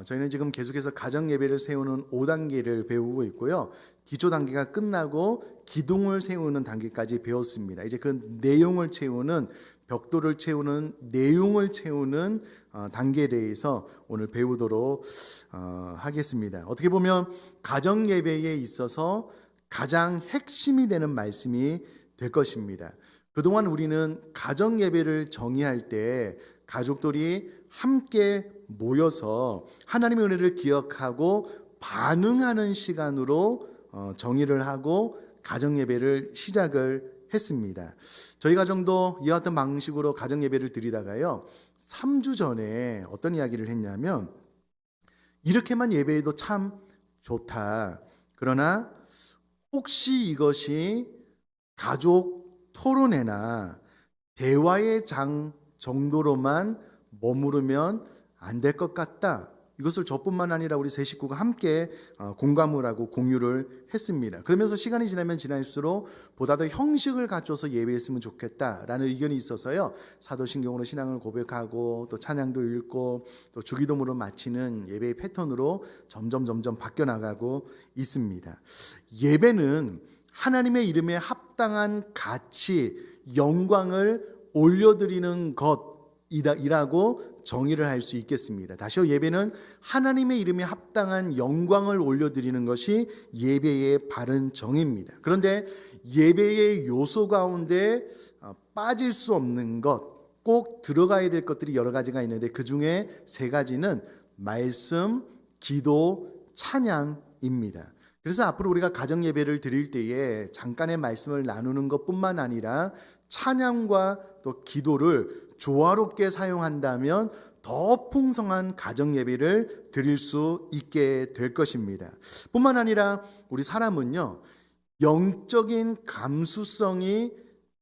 저희는 지금 계속해서 가정 예배를 세우는 5단계를 배우고 있고요. 기초 단계가 끝나고 기둥을 세우는 단계까지 배웠습니다. 이제 그 내용을 채우는 벽돌을 채우는 내용을 채우는 단계에 대해서 오늘 배우도록 하겠습니다. 어떻게 보면 가정 예배에 있어서 가장 핵심이 되는 말씀이 될 것입니다. 그동안 우리는 가정 예배를 정의할 때 가족들이 함께 모여서 하나님의 은혜를 기억하고 반응하는 시간으로 정의를 하고 가정 예배를 시작을 했습니다. 저희 가정도 이와 같은 방식으로 가정 예배를 드리다가요, 3주 전에 어떤 이야기를 했냐면, 이렇게만 예배해도 참 좋다. 그러나 혹시 이것이 가족 토론회나 대화의 장 정도로만 머무르면 안 될 것 같다. 이것을 저뿐만 아니라 우리 세 식구가 함께 공감을 하고 공유를 했습니다. 그러면서 시간이 지나면 지날수록 보다 더 형식을 갖춰서 예배했으면 좋겠다라는 의견이 있어서요, 사도신경으로 신앙을 고백하고 또 찬양도 읽고 또 주기도문으로 마치는 예배의 패턴으로 점점 바뀌어 나가고 있습니다. 예배는 하나님의 이름에 합당한 가치, 영광을 올려드리는 것이라고 정의를 할 수 있겠습니다. 다시요, 예배는 하나님의 이름에 합당한 영광을 올려드리는 것이 예배의 바른 정의입니다. 그런데 예배의 요소 가운데 빠질 수 없는 것, 꼭 들어가야 될 것들이 여러 가지가 있는데 그 중에 세 가지는 말씀, 기도, 찬양입니다. 그래서 앞으로 우리가 가정 예배를 드릴 때에 잠깐의 말씀을 나누는 것뿐만 아니라 찬양과 또 기도를 조화롭게 사용한다면 더 풍성한 가정 예배를 드릴 수 있게 될 것입니다. 뿐만 아니라 우리 사람은요, 영적인 감수성이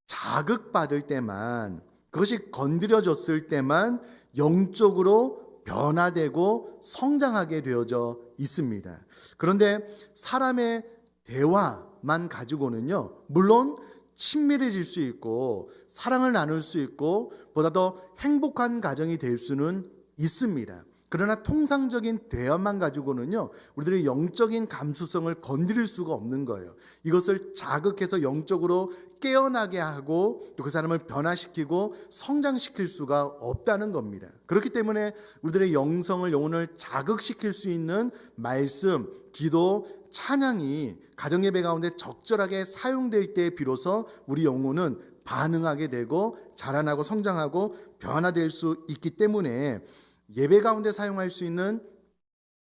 자극받을 때만, 그것이 건드려졌을 때만 영적으로 변화되고 성장하게 되어져 있습니다. 그런데 사람의 대화만 가지고는요, 물론 친밀해질 수 있고 사랑을 나눌 수 있고 보다 더 행복한 가정이 될 수는 있습니다. 그러나 통상적인 대화만 가지고는요, 우리들의 영적인 감수성을 건드릴 수가 없는 거예요. 이것을 자극해서 영적으로 깨어나게 하고 또 그 사람을 변화시키고 성장시킬 수가 없다는 겁니다. 그렇기 때문에 우리들의 영혼을 자극시킬 수 있는 말씀, 기도, 찬양이 가정예배 가운데 적절하게 사용될 때 비로소 우리 영혼은 반응하게 되고 자라나고 성장하고 변화될 수 있기 때문에 예배 가운데 사용할 수 있는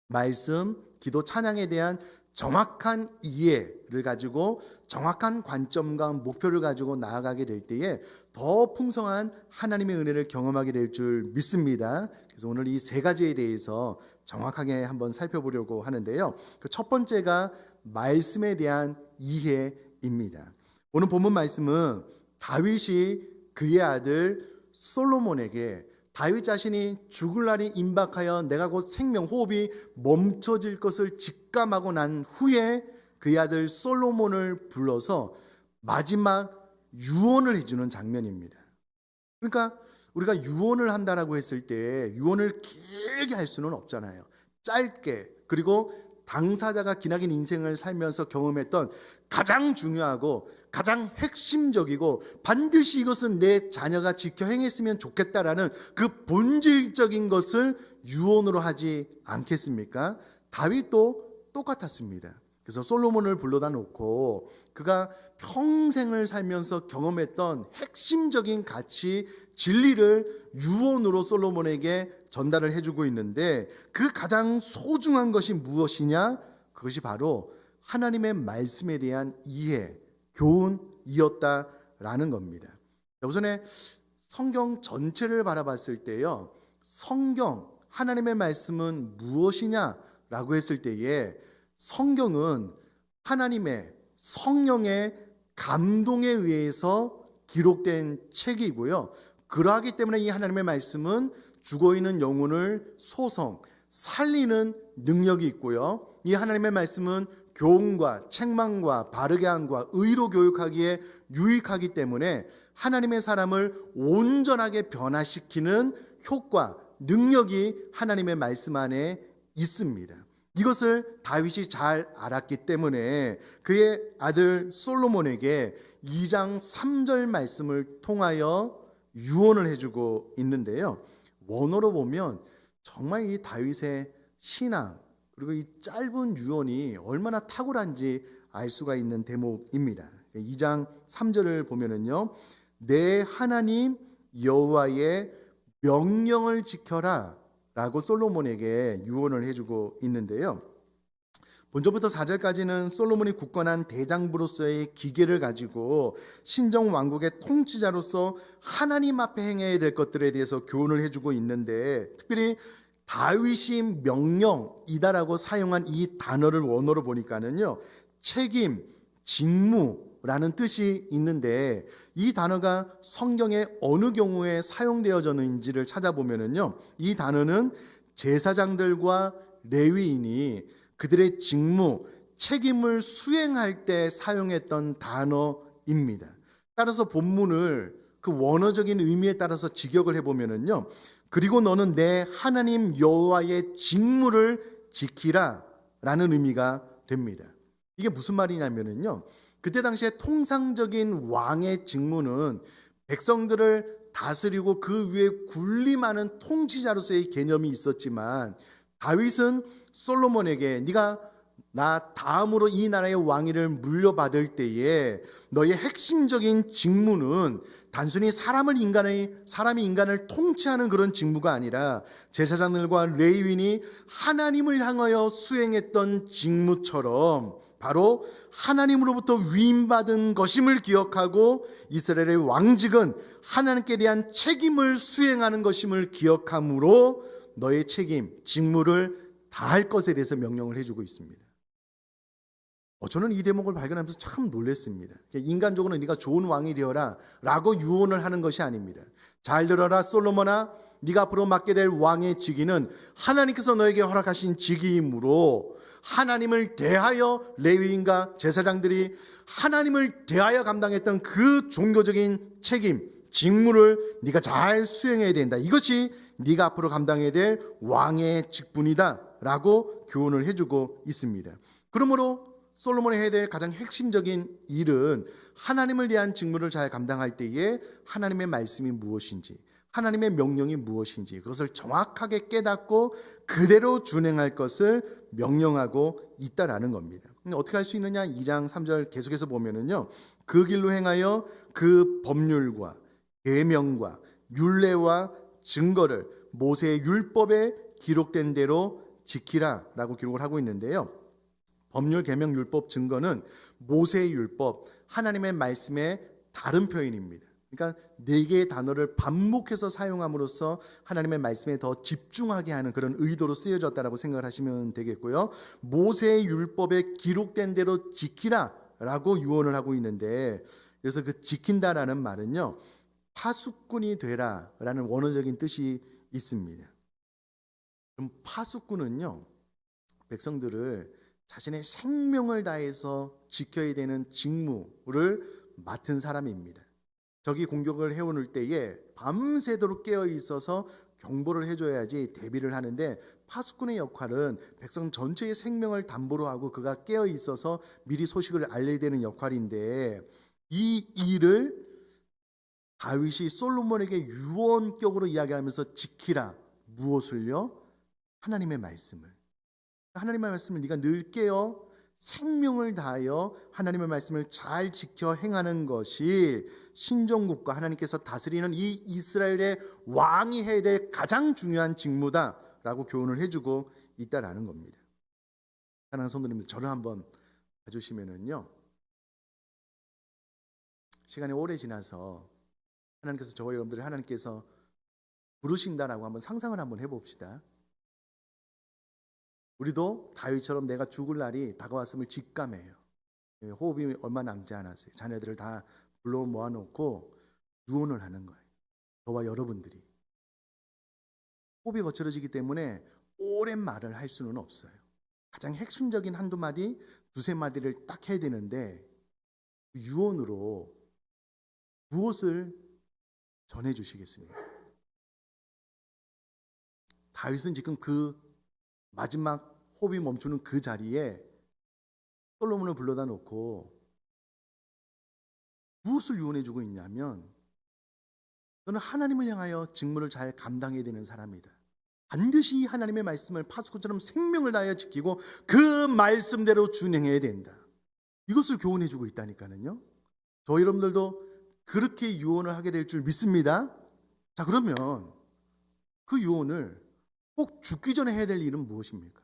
말씀, 기도, 찬양에 대한 정확한 이해를 가지고 정확한 관점과 목표를 가지고 나아가게 될 때에 더 풍성한 하나님의 은혜를 경험하게 될 줄 믿습니다. 그래서 오늘 이 세 가지에 대해서 정확하게 한번 살펴보려고 하는데요. 그 첫 번째가 말씀에 대한 이해입니다. 오늘 본문 말씀은 다윗이 그의 아들 솔로몬에게 다윗 자신이 죽을 날이 임박하여 내가 곧 생명 호흡이 멈춰질 것을 직감하고 난 후에 그의 아들 솔로몬을 불러서 마지막 유언을 해주는 장면입니다. 그러니까 우리가 유언을 한다라고 했을 때 유언을 길게 할 수는 없잖아요. 짧게, 그리고 당사자가 기나긴 인생을 살면서 경험했던 가장 중요하고 가장 핵심적이고 반드시 이것은 내 자녀가 지켜 행했으면 좋겠다라는 그 본질적인 것을 유언으로 하지 않겠습니까? 다윗도 똑같았습니다. 그래서 솔로몬을 불러다 놓고 그가 평생을 살면서 경험했던 핵심적인 가치, 진리를 유언으로 솔로몬에게 전달을 해주고 있는데 그 가장 소중한 것이 무엇이냐? 그것이 바로 하나님의 말씀에 대한 이해, 교훈이었다라는 겁니다. 우선에 성경 전체를 바라봤을 때요, 성경, 하나님의 말씀은 무엇이냐라고 했을 때에 성경은 하나님의 성령의 감동에 의해서 기록된 책이고요. 그러하기 때문에 이 하나님의 말씀은 죽어있는 영혼을 소성, 살리는 능력이 있고요. 이 하나님의 말씀은 교훈과 책망과 바르게 함과 의로 교육하기에 유익하기 때문에 하나님의 사람을 온전하게 변화시키는 효과, 능력이 하나님의 말씀 안에 있습니다. 이것을 다윗이 잘 알았기 때문에 그의 아들 솔로몬에게 2장 3절 말씀을 통하여 유언을 해주고 있는데요. 원어로 보면 정말 이 다윗의 신앙 그리고 이 짧은 유언이 얼마나 탁월한지 알 수가 있는 대목입니다. 2장 3절을 보면은요, 내 하나님 여호와의 명령을 지켜라 라고 솔로몬에게 유언을 해주고 있는데요. 본절부터 4절까지는 솔로몬이 굳건한 대장부로서의 기계를 가지고 신정 왕국의 통치자로서 하나님 앞에 행해야 될 것들에 대해서 교훈을 해주고 있는데, 특별히 다윗이 명령이다라고 사용한 이 단어를 원어로 보니까는요, 책임, 직무라는 뜻이 있는데, 이 단어가 성경에 어느 경우에 사용되어졌는지를 찾아보면은요, 이 단어는 제사장들과 레위인이 그들의 직무, 책임을 수행할 때 사용했던 단어입니다. 따라서 본문을 그 원어적인 의미에 따라서 직역을 해보면은요, 그리고 너는 내 하나님 여호와의 직무를 지키라 라는 의미가 됩니다. 이게 무슨 말이냐면은요, 그때 당시에 통상적인 왕의 직무는 백성들을 다스리고 그 위에 군림하는 통치자로서의 개념이 있었지만, 다윗은 솔로몬에게 네가 나 다음으로 이 나라의 왕위를 물려받을 때에 너의 핵심적인 직무는 단순히 사람이 인간을 통치하는 그런 직무가 아니라 제사장들과 레위인이 하나님을 향하여 수행했던 직무처럼 바로 하나님으로부터 위임받은 것임을 기억하고 이스라엘의 왕직은 하나님께 대한 책임을 수행하는 것임을 기억함으로 너의 책임, 직무를 다할 것에 대해서 명령을 해주고 있습니다. 저는 이 대목을 발견하면서 참 놀랐습니다. 인간적으로는 네가 좋은 왕이 되어라 라고 유언을 하는 것이 아닙니다. 잘 들어라 솔로몬아, 네가 앞으로 맡게 될 왕의 직위는 하나님께서 너에게 허락하신 직위이므로 하나님을 대하여 레위인과 제사장들이 하나님을 대하여 감당했던 그 종교적인 책임, 직무를 네가 잘 수행해야 된다. 이것이 네가 앞으로 감당해야 될 왕의 직분이다 라고 교훈을 해주고 있습니다. 그러므로 솔로몬이 해야 될 가장 핵심적인 일은 하나님을 대한 직무를 잘 감당할 때에 하나님의 말씀이 무엇인지, 하나님의 명령이 무엇인지 그것을 정확하게 깨닫고 그대로 준행할 것을 명령하고 있다라는 겁니다. 어떻게 할 수 있느냐? 2장 3절 계속해서 보면은요, 그 길로 행하여 그 법률과 계명과 율례와 증거를 모세의 율법에 기록된 대로 지키라 라고 기록을 하고 있는데요, 법률, 계명, 율법, 증거는 모세의 율법, 하나님의 말씀의 다른 표현입니다. 그러니까 4개의 단어를 반복해서 사용함으로써 하나님의 말씀에 더 집중하게 하는 그런 의도로 쓰여졌다라고 생각을 하시면 되겠고요. 모세의 율법에 기록된 대로 지키라 라고 유언을 하고 있는데, 그래서 그 지킨다라는 말은요, 파수꾼이 되라 라는 원어적인 뜻이 있습니다. 그럼 파수꾼은요, 백성들을 자신의 생명을 다해서 지켜야 되는 직무를 맡은 사람입니다. 적이 공격을 해오는 때에 밤새도록 깨어 있어서 경보를 해줘야지 대비를 하는데, 파수꾼의 역할은 백성 전체의 생명을 담보로 하고 그가 깨어 있어서 미리 소식을 알려야 되는 역할인데, 이 일을 다윗이 솔로몬에게 유언격으로 이야기하면서 지키라. 무엇을요? 하나님의 말씀을. 하나님의 말씀을 네가 늘 깨어 생명을 다하여 하나님의 말씀을 잘 지켜 행하는 것이 신정국과 하나님께서 다스리는 이 이스라엘의 왕이 해야 될 가장 중요한 직무다라고 교훈을 해주고 있다라는 겁니다. 사랑하는 성도님들, 저를 한번 봐주시면은요, 시간이 오래 지나서 하나님께서 저와 여러분들을 하나님께서 부르신다라고 한번 상상을 한번 해봅시다. 우리도 다윗처럼 내가 죽을 날이 다가왔음을 직감해요. 호흡이 얼마 남지 않았어요. 자녀들을 다 불러 모아놓고 유언을 하는 거예요. 저와 여러분들이. 호흡이 거칠어지기 때문에 오랜 말을 할 수는 없어요. 가장 핵심적인 한두 마디, 두세 마디를 딱 해야 되는데, 유언으로 무엇을 전해주시겠습니까? 다윗은 지금 그 마지막 호흡이 멈추는 그 자리에 솔로몬을 불러다 놓고 무엇을 유언해 주고 있냐면, 너는 하나님을 향하여 직무를 잘 감당해야 되는 사람이다. 반드시 하나님의 말씀을 파수꾼처럼 생명을 다하여 지키고 그 말씀대로 준행해야 된다. 이것을 교훈해 주고 있다니까요. 저 여러분들도 그렇게 유언을 하게 될 줄 믿습니다. 자, 그러면 그 유언을 꼭 죽기 전에 해야 될 일은 무엇입니까?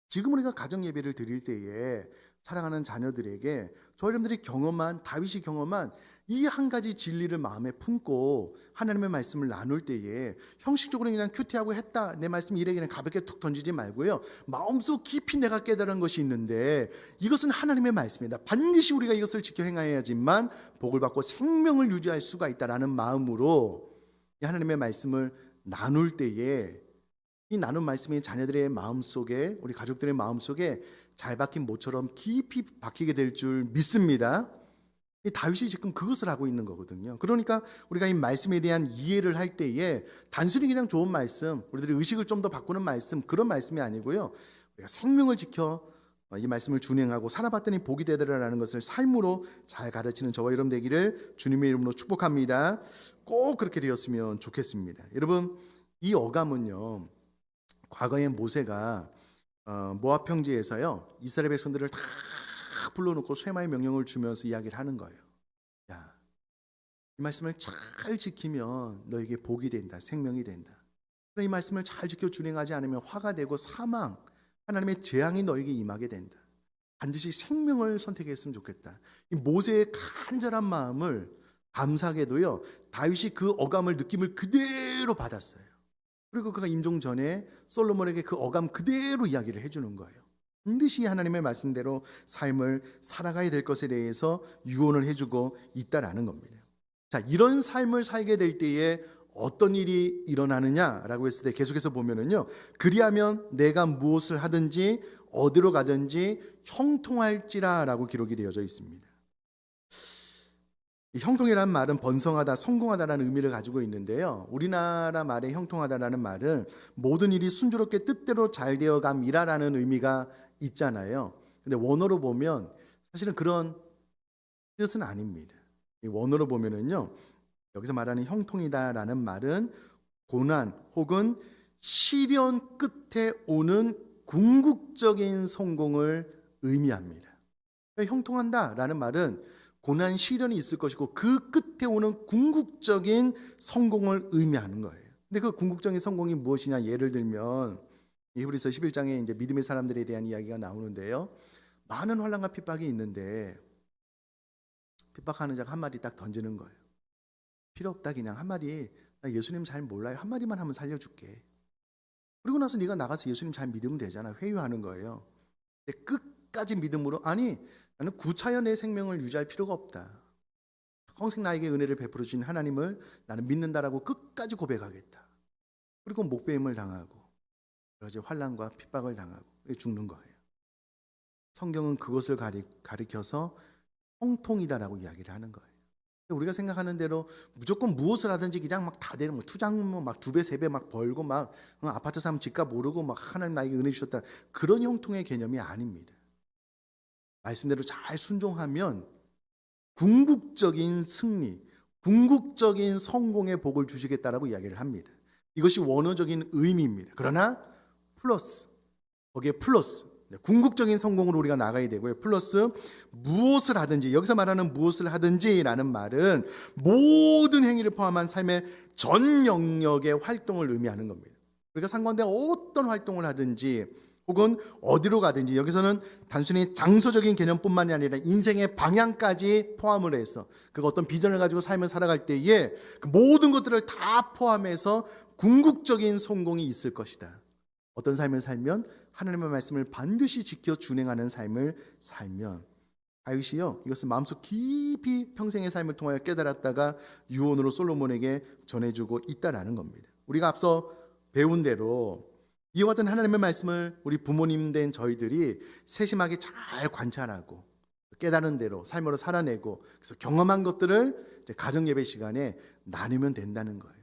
지금 우리가 가정 예배를 드릴 때에 사랑하는 자녀들에게 저 여러분들이 경험한, 다윗이 경험한 이 한 가지 진리를 마음에 품고 하나님의 말씀을 나눌 때에 형식적으로 그냥 큐티하고 했다, 내 말씀 이래 그냥 가볍게 툭 던지지 말고요, 마음속 깊이 내가 깨달은 것이 있는데 이것은 하나님의 말씀이다, 반드시 우리가 이것을 지켜 행해야지만 복을 받고 생명을 유지할 수가 있다라는 마음으로 이 하나님의 말씀을 나눌 때에 이 나눈 말씀이 자녀들의 마음속에, 우리 가족들의 마음속에 잘 박힌 모처럼 깊이 박히게 될 줄 믿습니다. 이 다윗이 지금 그것을 하고 있는 거거든요. 그러니까 우리가 이 말씀에 대한 이해를 할 때에 단순히 그냥 좋은 말씀, 우리들이 의식을 좀 더 바꾸는 말씀, 그런 말씀이 아니고요, 우리가 생명을 지켜 이 말씀을 준행하고 살아봤더니 복이 되더라라는 것을 삶으로 잘 가르치는 저와 여러분 되기를 주님의 이름으로 축복합니다. 꼭 그렇게 되었으면 좋겠습니다. 여러분, 이 어감은요, 과거에 모세가 모압 평지에서요, 이스라엘 백성들을 다 불러놓고 쇠마의 명령을 주면서 이야기를 하는 거예요. 야, 이 말씀을 잘 지키면 너에게 복이 된다, 생명이 된다. 이 말씀을 잘 지켜 준행하지 않으면 화가 되고 사망, 하나님의 재앙이 너에게 임하게 된다. 반드시 생명을 선택했으면 좋겠다. 이 모세의 간절한 마음을 감사하게도요, 다윗이 그 어감을, 느낌을 그대로 받았어요. 그리고 그가 임종 전에 솔로몬에게 그 어감 그대로 이야기를 해주는 거예요. 반드시 하나님의 말씀대로 삶을 살아가야 될 것에 대해서 유언을 해주고 있다라는 겁니다. 자, 이런 삶을 살게 될 때에 어떤 일이 일어나느냐라고 했을 때 계속해서 보면은요, 그리하면 내가 무엇을 하든지 어디로 가든지 형통할지라라고 기록이 되어져 있습니다. 형통이라는 말은 번성하다, 성공하다라는 의미를 가지고 있는데요, 우리나라 말의 형통하다라는 말은 모든 일이 순조롭게 뜻대로 잘 되어감이라는 의미가 있잖아요. 근데 원어로 보면 사실은 그런 뜻은 아닙니다. 원어로 보면은요, 여기서 말하는 형통이다라는 말은 고난 혹은 시련 끝에 오는 궁극적인 성공을 의미합니다. 그러니까 형통한다라는 말은 고난 시련이 있을 것이고 그 끝에 오는 궁극적인 성공을 의미하는 거예요. 근데 그 궁극적인 성공이 무엇이냐? 예를 들면 히브리서 11장에 이제 믿음의 사람들에 대한 이야기가 나오는데요, 많은 환난과 핍박이 있는데 핍박하는 자가 한마디 딱 던지는 거예요. 필요 없다, 그냥 한마디, 나 예수님 잘 몰라요, 한마디만 하면 살려줄게. 그리고 나서 네가 나가서 예수님 잘 믿으면 되잖아. 회유하는 거예요. 근데 끝까지 믿음으로, 아니 나는 구차여 내 생명을 유지할 필요가 없다, 평생 나에게 은혜를 베풀어 주신 하나님을 나는 믿는다라고 끝까지 고백하겠다. 그리고 목배임을 당하고 여러 가지 환난과 핍박을 당하고 죽는 거예요. 성경은 그것을 가리켜서 형통이다라고 이야기를 하는 거예요. 우리가 생각하는 대로 무조건 무엇을 하든지 그냥 막 다 되는, 투자금 막 2배, 3배 막 벌고 막 아파트 사면 집값 오르고 막 하나님 나에게 은혜 주셨다, 그런 형통의 개념이 아닙니다. 말씀대로 잘 순종하면 궁극적인 승리, 궁극적인 성공의 복을 주시겠다라고 이야기를 합니다. 이것이 원어적인 의미입니다. 그러나 플러스, 거기에 플러스, 궁극적인 성공으로 우리가 나가야 되고요, 플러스 무엇을 하든지, 여기서 말하는 무엇을 하든지라는 말은 모든 행위를 포함한 삶의 전 영역의 활동을 의미하는 겁니다. 우리가 상관된 어떤 활동을 하든지 혹은 어디로 가든지, 여기서는 단순히 장소적인 개념뿐만이 아니라 인생의 방향까지 포함을 해서 그 어떤 비전을 가지고 삶을 살아갈 때에 그 모든 것들을 다 포함해서 궁극적인 성공이 있을 것이다. 어떤 삶을 살면? 하나님의 말씀을 반드시 지켜 준행하는 삶을 살면. 다윗이요, 이것을 마음속 깊이 평생의 삶을 통하여 깨달았다가 유언으로 솔로몬에게 전해주고 있다라는 겁니다. 우리가 앞서 배운 대로 이와 같은 하나님의 말씀을 우리 부모님 된 저희들이 세심하게 잘 관찰하고 깨달은 대로 삶으로 살아내고, 그래서 경험한 것들을 이제 가정 예배 시간에 나누면 된다는 거예요.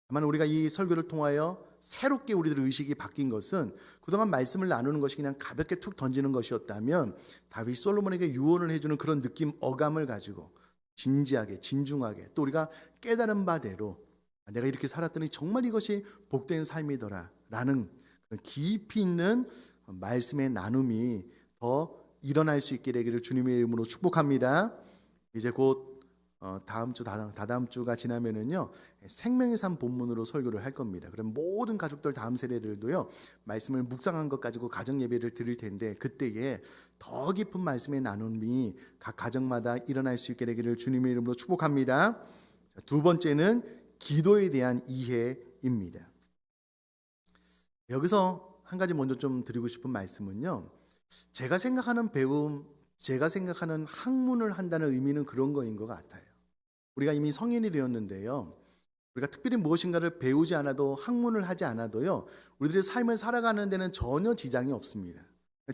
다만 우리가 이 설교를 통하여 새롭게 우리들 의식이 바뀐 것은 그동안 말씀을 나누는 것이 그냥 가볍게 툭 던지는 것이었다면 다윗이 솔로몬에게 유언을 해주는 그런 느낌, 어감을 가지고 진지하게, 진중하게, 또 우리가 깨달은 바대로 내가 이렇게 살았더니 정말 이것이 복된 삶이더라 라는 깊이 있는 말씀의 나눔이 더 일어날 수 있게 되기를 주님의 이름으로 축복합니다. 이제 곧 다음 주, 다다음 주가 지나면은요, 생명의 삶 본문으로 설교를 할 겁니다. 그럼 모든 가족들, 다음 세대들도요, 말씀을 묵상한 것 가지고 가정 예배를 드릴 텐데, 그때에 더 깊은 말씀의 나눔이 각 가정마다 일어날 수 있게 되기를 주님의 이름으로 축복합니다. 두 번째는 기도에 대한 이해입니다. 여기서 한 가지 먼저 좀 드리고 싶은 말씀은요, 제가 생각하는 배움, 제가 생각하는 학문을 한다는 의미는 그런 거인 것 같아요. 우리가 이미 성인이 되었는데요, 우리가 특별히 무엇인가를 배우지 않아도, 학문을 하지 않아도요, 우리들의 삶을 살아가는 데는 전혀 지장이 없습니다.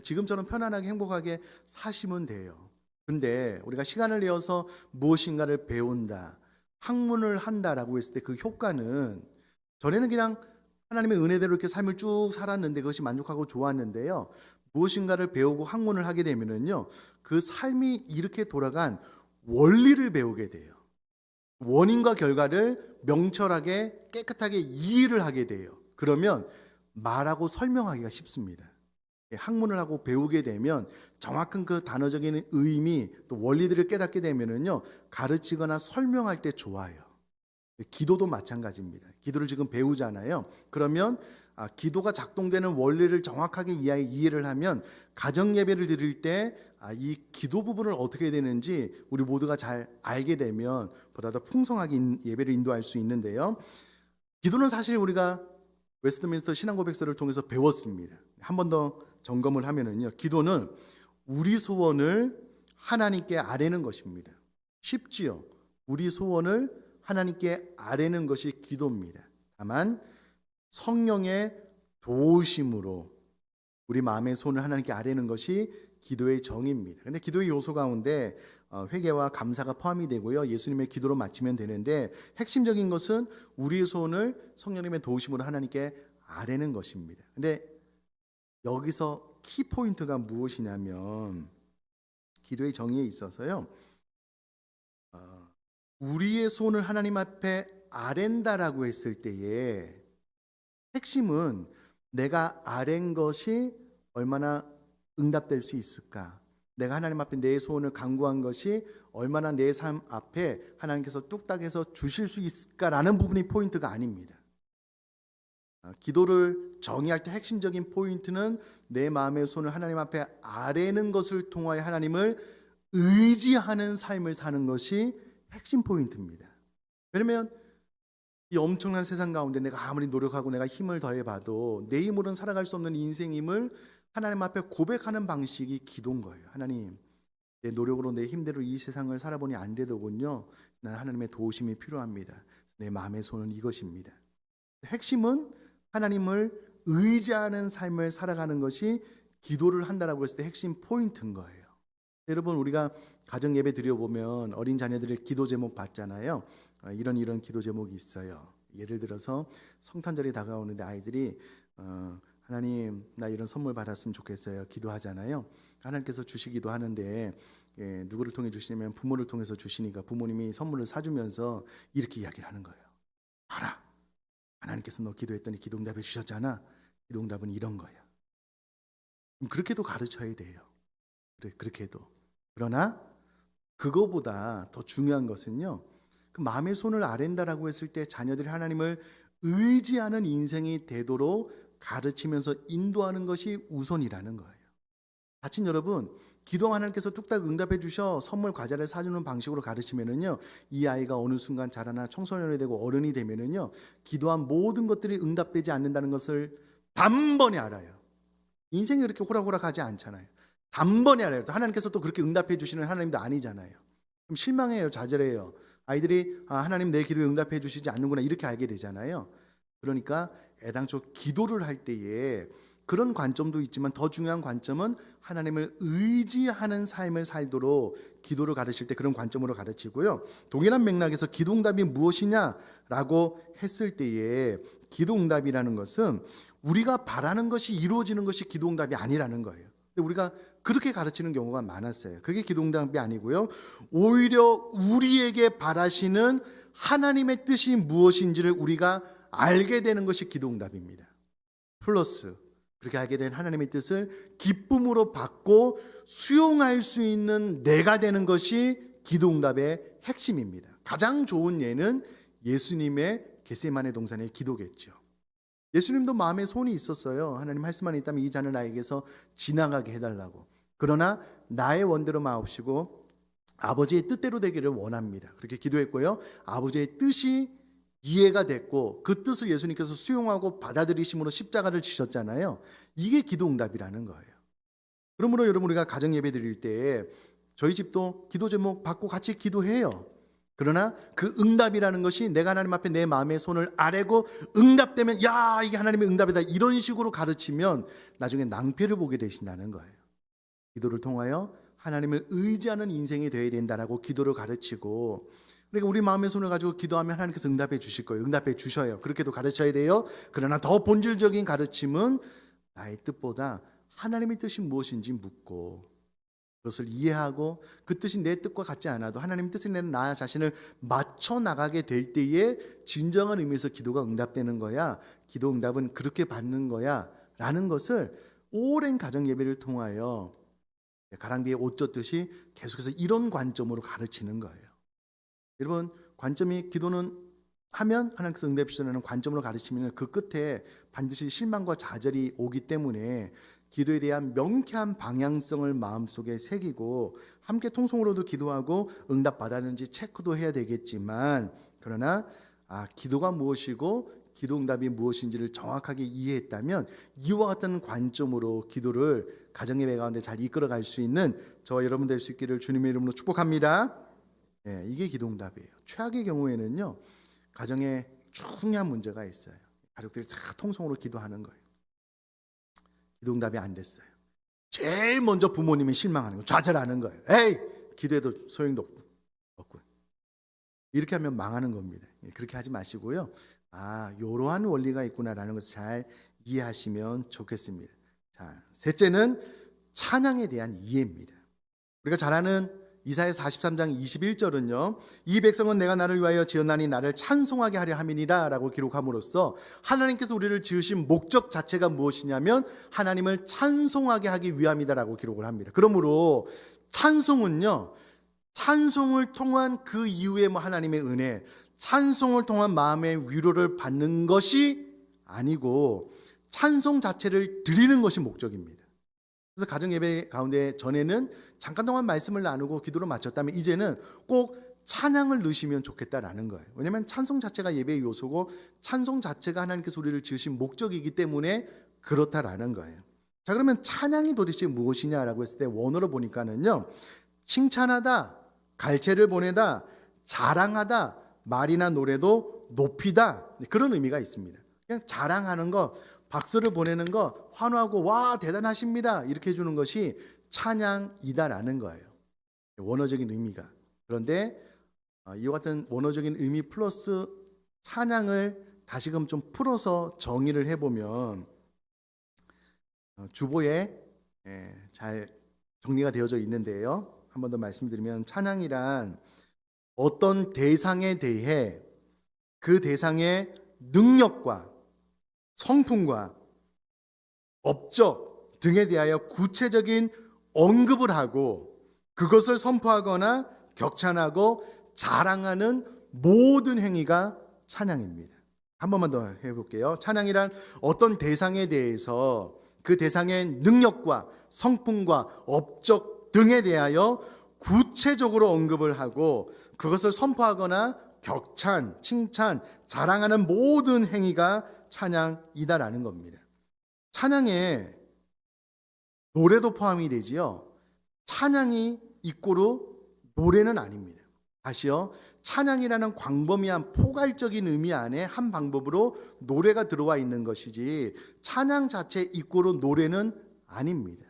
지금처럼 편안하게 행복하게 사시면 돼요. 근데 우리가 시간을 내어서 무엇인가를 배운다, 학문을 한다라고 했을 때 그 효과는, 전에는 그냥 하나님의 은혜대로 이렇게 삶을 쭉 살았는데 그것이 만족하고 좋았는데요, 무엇인가를 배우고 학문을 하게 되면은요, 그 삶이 이렇게 돌아간 원리를 배우게 돼요. 원인과 결과를 명철하게 깨끗하게 이해를 하게 돼요. 그러면 말하고 설명하기가 쉽습니다. 학문을 하고 배우게 되면 정확한 그 단어적인 의미, 또 원리들을 깨닫게 되면은요, 가르치거나 설명할 때 좋아요. 기도도 마찬가지입니다. 기도를 지금 배우잖아요. 그러면 기도가 작동되는 원리를 정확하게 이해를 하면 가정 예배를 드릴 때 이 기도 부분을 어떻게 해야 되는지 우리 모두가 잘 알게 되면 보다 더 풍성하게 예배를 인도할 수 있는데요. 기도는 사실 우리가 웨스트민스터 신앙고백서를 통해서 배웠습니다. 한 번 더 점검을 하면은요, 기도는 우리 소원을 하나님께 아뢰는 것입니다. 쉽지요? 우리 소원을 하나님께 아뢰는 것이 기도입니다. 다만 성령의 도우심으로 우리 마음의 손을 하나님께 아뢰는 것이 기도의 정의입니다. 근데 기도의 요소 가운데 회개와 감사가 포함이 되고요, 예수님의 기도로 마치면 되는데, 핵심적인 것은 우리의 손을 성령님의 도우심으로 하나님께 아뢰는 것입니다. 근데 여기서 키포인트가 무엇이냐면, 기도의 정의에 있어서요, 우리의 손을 하나님 앞에 아랜다라고 했을 때에 핵심은 내가 아랜 것이 얼마나 응답될 수 있을까, 내가 하나님 앞에 내 소원을 간구한 것이 얼마나 내 삶 앞에 하나님께서 뚝딱해서 주실 수 있을까라는 부분이 포인트가 아닙니다. 기도를 정의할 때 핵심적인 포인트는 내 마음의 손을 하나님 앞에 아뢰는 것을 통하여 하나님을 의지하는 삶을 사는 것이 핵심 포인트입니다. 왜냐하면 이 엄청난 세상 가운데 내가 아무리 노력하고 내가 힘을 더해봐도 내 힘으로는 살아갈 수 없는 인생임을 하나님 앞에 고백하는 방식이 기도인 거예요. 하나님, 내 노력으로 내 힘대로 이 세상을 살아보니 안 되더군요. 나는 하나님의 도우심이 필요합니다. 내 마음의 손은 이것입니다. 핵심은 하나님을 의지하는 삶을 살아가는 것이 기도를 한다라고 했을 때 핵심 포인트인 거예요. 여러분, 우리가 가정 예배 드려보면 어린 자녀들의 기도 제목 봤잖아요. 이런 기도 제목이 있어요. 예를 들어서 성탄절이 다가오는데 아이들이 하나님, 나 이런 선물 받았으면 좋겠어요, 기도하잖아요. 하나님께서 주시기도 하는데 누구를 통해 주시냐면 부모를 통해서 주시니까 부모님이 선물을 사주면서 이렇게 이야기를 하는 거예요. 봐라, 하나님께서 너 기도했더니 기도 응답해 주셨잖아. 기도 응답은 이런 거야. 그렇게도 가르쳐야 돼요. 그래, 그렇게도. 그러나 그거보다 더 중요한 것은요, 그 마음의 손을 아랜다라고 했을 때 자녀들이 하나님을 의지하는 인생이 되도록 가르치면서 인도하는 것이 우선이라는 거예요. 자친 여러분, 기도 하나님께서 뚝딱 응답해 주셔 선물 과자를 사주는 방식으로 가르치면은요, 이 아이가 어느 순간 자라나 청소년이 되고 어른이 되면은요, 기도한 모든 것들이 응답되지 않는다는 것을 단번에 알아요. 인생이 그렇게 호락호락하지 않잖아요. 단번에 알아요. 하나님께서 또 그렇게 응답해 주시는 하나님도 아니잖아요. 그럼 실망해요, 좌절해요. 아이들이 하나님 내 기도에 응답해 주시지 않는구나, 이렇게 알게 되잖아요. 그러니까 애당초 기도를 할 때에 그런 관점도 있지만 더 중요한 관점은 하나님을 의지하는 삶을 살도록 기도를 가르칠 때 그런 관점으로 가르치고요. 동일한 맥락에서 기도응답이 무엇이냐라고 했을 때에 기도응답이라는 것은 우리가 바라는 것이 이루어지는 것이 기도응답이 아니라는 거예요. 근데 우리가 그렇게 가르치는 경우가 많았어요. 그게 기도응답이 아니고요. 오히려 우리에게 바라시는 하나님의 뜻이 무엇인지를 우리가 알게 되는 것이 기도응답입니다. 플러스 그렇게 알게 된 하나님의 뜻을 기쁨으로 받고 수용할 수 있는 내가 되는 것이 기도응답의 핵심입니다. 가장 좋은 예는 예수님의 겟세마네 동산의 기도겠죠. 예수님도 마음에 손이 있었어요. 하나님 말씀만 있다면 이 잔을 나에게서 지나가게 해달라고. 그러나 나의 원대로 마옵시고 아버지의 뜻대로 되기를 원합니다. 그렇게 기도했고요. 아버지의 뜻이 이해가 됐고 그 뜻을 예수님께서 수용하고 받아들이심으로 십자가를 지셨잖아요. 이게 기도응답이라는 거예요. 그러므로 여러분 우리가 가정 예배 드릴 때 저희 집도 기도 제목 받고 같이 기도해요. 그러나 그 응답이라는 것이 내가 하나님 앞에 내 마음의 손을 아래고 응답되면 야 이게 하나님의 응답이다 이런 식으로 가르치면 나중에 낭패를 보게 되신다는 거예요. 기도를 통하여 하나님을 의지하는 인생이 되어야 된다라고 기도를 가르치고 그러니까 우리 마음의 손을 가지고 기도하면 하나님께서 응답해 주실 거예요. 응답해 주셔요. 그렇게도 가르쳐야 돼요. 그러나 더 본질적인 가르침은 나의 뜻보다 하나님의 뜻이 무엇인지 묻고 그것을 이해하고 그 뜻이 내 뜻과 같지 않아도 하나님의 뜻에 내는 나 자신을 맞춰 나가게 될 때에 진정한 의미에서 기도가 응답되는 거야. 기도 응답은 그렇게 받는 거야 라는 것을 오랜 가정 예배를 통하여 가랑비에 옷 젖듯이 계속해서 이런 관점으로 가르치는 거예요. 여러분 관점이 기도는 하면 하나님께서 응답해 주시는 관점으로 가르치면 그 끝에 반드시 실망과 좌절이 오기 때문에 기도에 대한 명쾌한 방향성을 마음속에 새기고 함께 통성으로도 기도하고 응답 받았는지 체크도 해야 되겠지만 그러나 기도가 무엇이고 기도 응답이 무엇인지를 정확하게 이해했다면 이와 같은 관점으로 기도를 가정예배 가운데 잘 이끌어갈 수 있는 저와 여러분 될 수 있기를 주님의 이름으로 축복합니다. 네, 이게 기도응답이에요. 최악의 경우에는요, 가정에 중요한 문제가 있어요. 가족들이 싹 통성으로 기도하는 거예요. 기도응답이 안 됐어요. 제일 먼저 부모님이 실망하는 거예요. 좌절하는 거예요. 에이, 기도해도 소용도 없고. 이렇게 하면 망하는 겁니다. 그렇게 하지 마시고요. 이러한 원리가 있구나라는 것을 잘 이해하시면 좋겠습니다. 자, 셋째는 찬양에 대한 이해입니다. 우리가 잘 아는 이사야 43장 21절은요. 이 백성은 내가 나를 위하여 지었나니 나를 찬송하게 하려 함이니라 라고 기록함으로써 하나님께서 우리를 지으신 목적 자체가 무엇이냐면 하나님을 찬송하게 하기 위함이다 라고 기록을 합니다. 그러므로 찬송은요. 찬송을 통한 그 이후에 하나님의 은혜, 찬송을 통한 마음의 위로를 받는 것이 아니고 찬송 자체를 드리는 것이 목적입니다. 그래서 가정예배 가운데 전에는 잠깐 동안 말씀을 나누고 기도를 마쳤다면 이제는 꼭 찬양을 넣으시면 좋겠다라는 거예요. 왜냐하면 찬송 자체가 예배의 요소고 찬송 자체가 하나님께서 우리를 지으신 목적이기 때문에 그렇다라는 거예요. 자, 그러면 찬양이 도대체 무엇이냐라고 했을 때 원어로 보니까는요. 칭찬하다, 갈채를 보내다, 자랑하다, 말이나 노래도 높이다 그런 의미가 있습니다. 그냥 자랑하는 것, 박수를 보내는 거, 환호하고 와 대단하십니다 이렇게 해주는 것이 찬양이다라는 거예요. 원어적인 의미가. 그런데 이와 같은 원어적인 의미 플러스 찬양을 다시금 좀 풀어서 정의를 해보면 주보에 잘 정리가 되어져 있는데요. 한 번 더 말씀드리면 찬양이란 어떤 대상에 대해 그 대상의 능력과 성품과 업적 등에 대하여 구체적인 언급을 하고 그것을 선포하거나 격찬하고 자랑하는 모든 행위가 찬양입니다. 한 번만 더 해볼게요. 찬양이란 어떤 대상에 대해서 그 대상의 능력과 성품과 업적 등에 대하여 구체적으로 언급을 하고 그것을 선포하거나 격찬, 칭찬, 자랑하는 모든 행위가 찬양이다라는 겁니다. 찬양에 노래도 포함이 되지요. 찬양이 이꼬르 노래는 아닙니다. 다시요. 찬양이라는 광범위한 포괄적인 의미 안에 한 방법으로 노래가 들어와 있는 것이지 찬양 자체 이꼬로 노래는 아닙니다.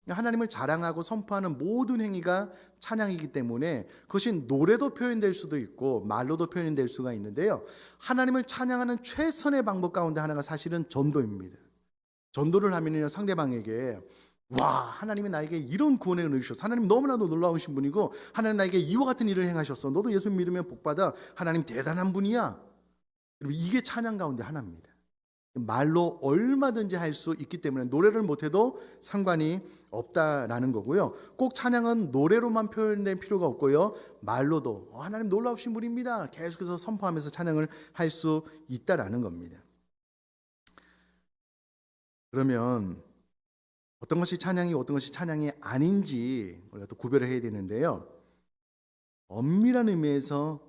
하나님을 자랑하고 선포하는 모든 행위가 찬양이기 때문에 그것이 노래도 표현될 수도 있고 말로도 표현될 수가 있는데요. 하나님을 찬양하는 최선의 방법 가운데 하나가 사실은 전도입니다. 전도를 하면요, 상대방에게 와, 하나님이 나에게 이런 구원의 은혜를 주셨어. 하나님 너무나도 놀라우신 분이고 하나님 나에게 이와 같은 일을 행하셨어. 너도 예수 믿으면 복받아. 하나님 대단한 분이야. 이게 찬양 가운데 하나입니다. 말로 얼마든지 할 수 있기 때문에 노래를 못해도 상관이 없다라는 거고요. 꼭 찬양은 노래로만 표현될 필요가 없고요. 말로도 하나님 놀라우신 분입니다. 계속해서 선포하면서 찬양을 할 수 있다라는 겁니다. 그러면 어떤 것이 찬양이고 어떤 것이 찬양이 아닌지 우리가 또 구별을 해야 되는데요. 엄밀한 의미에서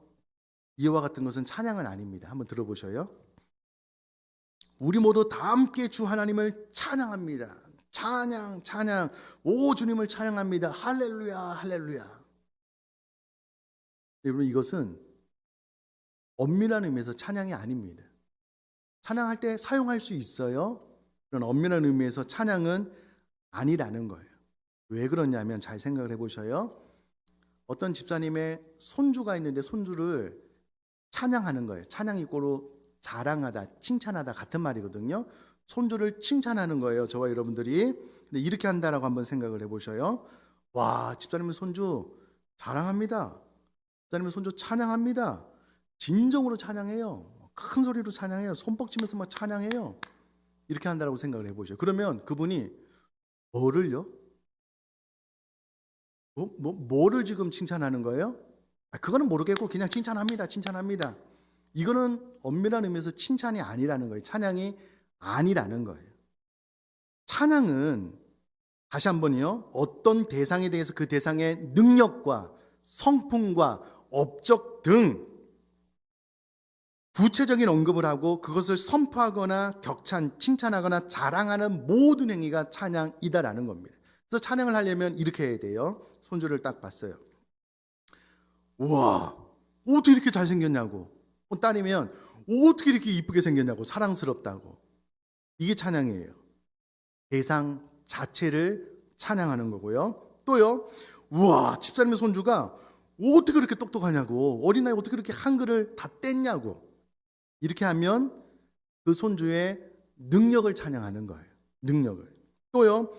이와 같은 것은 찬양은 아닙니다. 한번 들어보셔요. 우리 모두 다 함께 주 하나님을 찬양합니다. 찬양, 찬양. 오, 주님을 찬양합니다. 할렐루야, 할렐루야. 여러분, 이것은 엄밀한 의미에서 찬양이 아닙니다. 찬양할 때 사용할 수 있어요. 그런 엄밀한 의미에서 찬양은 아니라는 거예요. 왜 그러냐면 잘 생각을 해보셔요. 어떤 집사님의 손주가 있는데 손주를 찬양하는 거예요. 찬양 이꼬로 자랑하다, 칭찬하다 같은 말이거든요. 손주를 칭찬하는 거예요. 저와 여러분들이. 근데 이렇게 한다라고 한번 생각을 해보셔요. 와, 집사님의 손주 자랑합니다. 집사님의 손주 찬양합니다. 진정으로 찬양해요. 큰 소리로 찬양해요. 손뻑치면서 막 찬양해요. 이렇게 한다라고 생각을 해보셔요. 그러면 그분이 뭐를요? 뭐를 지금 칭찬하는 거예요? 그거는 모르겠고 그냥 칭찬합니다. 칭찬합니다. 이거는 엄밀한 의미에서 칭찬이 아니라는 거예요. 찬양이 아니라는 거예요. 찬양은 다시 한번요. 어떤 대상에 대해서 그 대상의 능력과 성품과 업적 등 구체적인 언급을 하고 그것을 선포하거나 격찬, 칭찬하거나 자랑하는 모든 행위가 찬양이다라는 겁니다. 그래서 찬양을 하려면 이렇게 해야 돼요. 손주를 딱 봤어요. 우와, 어떻게 이렇게 잘생겼냐고. 딸이면 어떻게 이렇게 이쁘게 생겼냐고, 사랑스럽다고. 이게 찬양이에요. 대상 자체를 찬양하는 거고요. 또요, 우와, 집사님의 손주가 어떻게 그렇게 똑똑하냐고, 어린아이 어떻게 그렇게 한글을 다 뗐냐고. 이렇게 하면 그 손주의 능력을 찬양하는 거예요. 능력을. 또요,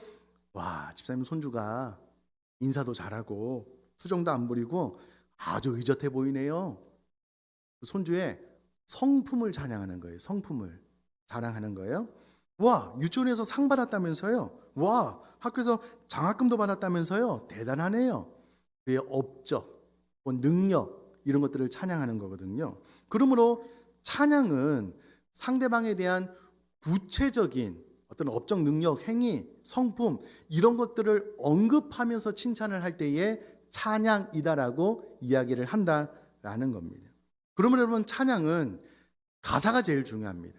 와, 집사님 손주가 인사도 잘하고 수정도 안 부리고 아주 의젓해 보이네요. 그 손주의 성품을 찬양하는 거예요. 성품을 자랑하는 거예요. 와, 유치원에서 상 받았다면서요. 와, 학교에서 장학금도 받았다면서요. 대단하네요. 그의 업적, 능력 이런 것들을 찬양하는 거거든요. 그러므로 찬양은 상대방에 대한 구체적인 어떤 업적 능력, 행위, 성품 이런 것들을 언급하면서 칭찬을 할 때에 찬양이다라고 이야기를 한다라는 겁니다. 그러면 여러분, 찬양은 가사가 제일 중요합니다.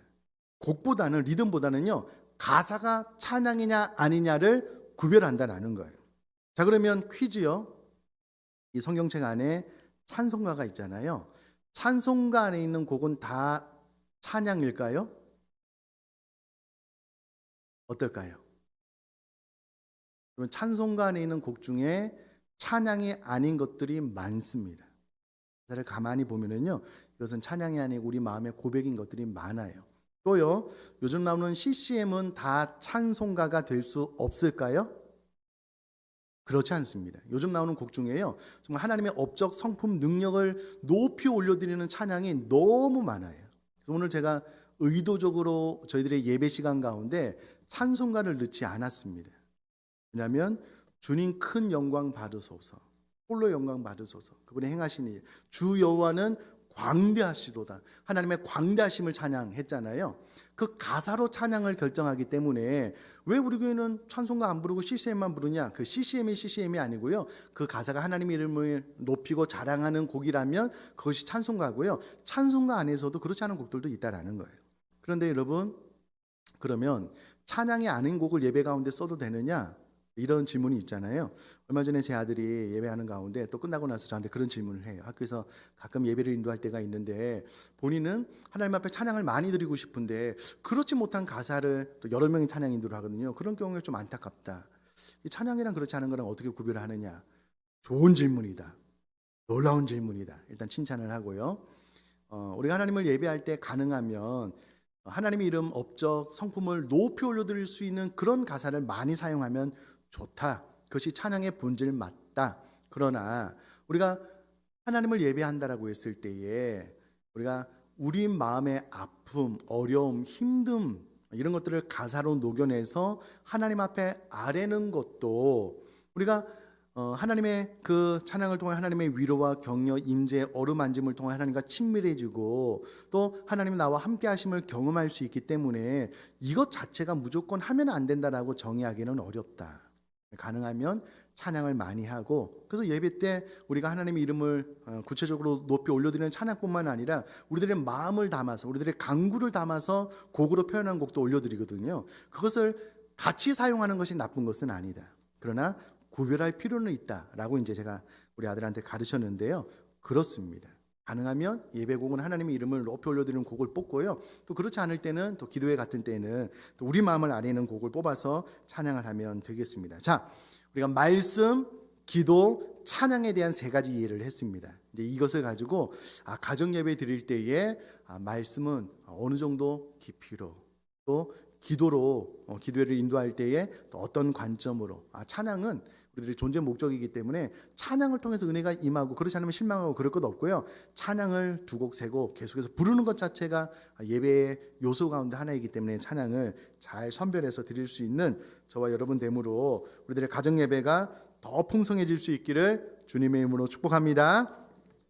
곡보다는, 리듬보다는요, 가사가 찬양이냐 아니냐를 구별한다라는 거예요. 자, 그러면 퀴즈요. 이 성경책 안에 찬송가가 있잖아요. 찬송가 안에 있는 곡은 다 찬양일까요? 어떨까요? 그러면 찬송가 안에 있는 곡 중에 찬양이 아닌 것들이 많습니다. 가사를 가만히 보면은요, 이것은 찬양이 아니고 우리 마음의 고백인 것들이 많아요. 또요, 요즘 나오는 CCM은 다 찬송가가 될 수 없을까요? 그렇지 않습니다. 요즘 나오는 곡 중에요, 정말 하나님의 업적, 성품, 능력을 높이 올려드리는 찬양이 너무 많아요. 그래서 오늘 제가 의도적으로 저희들의 예배 시간 가운데 찬송가를 넣지 않았습니다. 왜냐하면 주님 큰 영광 받으소서, 홀로 영광 받으소서, 그분의 행하신 일, 주 여호와는 광대하시도다. 하나님의 광대하심을 찬양했잖아요. 그 가사로 찬양을 결정하기 때문에 왜 우리 교회는 찬송가 안 부르고 CCM만 부르냐? 그 CCM이 아니고요. 그 가사가 하나님의 이름을 높이고 자랑하는 곡이라면 그것이 찬송가고요. 찬송가 안에서도 그렇지 않은 곡들도 있다라는 거예요. 그런데 여러분, 그러면 찬양이 아닌 곡을 예배 가운데 써도 되느냐? 이런 질문이 있잖아요. 얼마 전에 제 아들이 예배하는 가운데 또 끝나고 나서 저한테 그런 질문을 해요. 학교에서 가끔 예배를 인도할 때가 있는데 본인은 하나님 앞에 찬양을 많이 드리고 싶은데 그렇지 못한 가사를 또 여러 명이 찬양 인도를 하거든요. 그런 경우에 좀 안타깝다. 이 찬양이랑 그렇지 않은 거랑 어떻게 구별을 하느냐? 좋은 질문이다. 놀라운 질문이다. 일단 칭찬을 하고요. 우리가 하나님을 예배할 때 가능하면 하나님의 이름, 업적, 성품을 높이 올려드릴 수 있는 그런 가사를 많이 사용하면 좋다. 그것이 찬양의 본질 맞다. 그러나 우리가 하나님을 예배한다라고 했을 때에 우리가 우리 마음의 아픔, 어려움, 힘듦 이런 것들을 가사로 녹여내서 하나님 앞에 아뢰는 것도 우리가 하나님의 그 찬양을 통해 하나님의 위로와 격려, 임재, 어루만짐을 통해 하나님과 친밀해지고 또 하나님 나와 함께 하심을 경험할 수 있기 때문에 이것 자체가 무조건 하면 안 된다라고 정의하기는 어렵다. 가능하면 찬양을 많이 하고 그래서 예배 때 우리가 하나님의 이름을 구체적으로 높이 올려드리는 찬양뿐만 아니라 우리들의 마음을 담아서 우리들의 간구를 담아서 곡으로 표현한 곡도 올려드리거든요. 그것을 같이 사용하는 것이 나쁜 것은 아니다. 그러나 구별할 필요는 있다라고 이제 제가 우리 아들한테 가르쳤는데요. 그렇습니다. 가능하면 예배곡은 하나님의 이름을 높이 올려드리는 곡을 뽑고요. 또 그렇지 않을 때는 또 기도회 같은 때는 또 우리 마음을 아뢰는 곡을 뽑아서 찬양을 하면 되겠습니다. 자, 우리가 말씀, 기도, 찬양에 대한 세 가지 이해를 했습니다. 이제 이것을 가지고 가정 예배 드릴 때에 말씀은 어느 정도 깊이로 또 기도로 기도회를 인도할 때에 또 어떤 관점으로 찬양은 우리들의 존재 목적이기 때문에 찬양을 통해서 은혜가 임하고 그렇지 않으면 실망하고 그럴 것 없고요. 찬양을 두 곡, 세 곡 계속해서 부르는 것 자체가 예배의 요소 가운데 하나이기 때문에 찬양을 잘 선별해서 드릴 수 있는 저와 여러분 되므로 우리들의 가정 예배가 더 풍성해질 수 있기를 주님의 이름으로 축복합니다.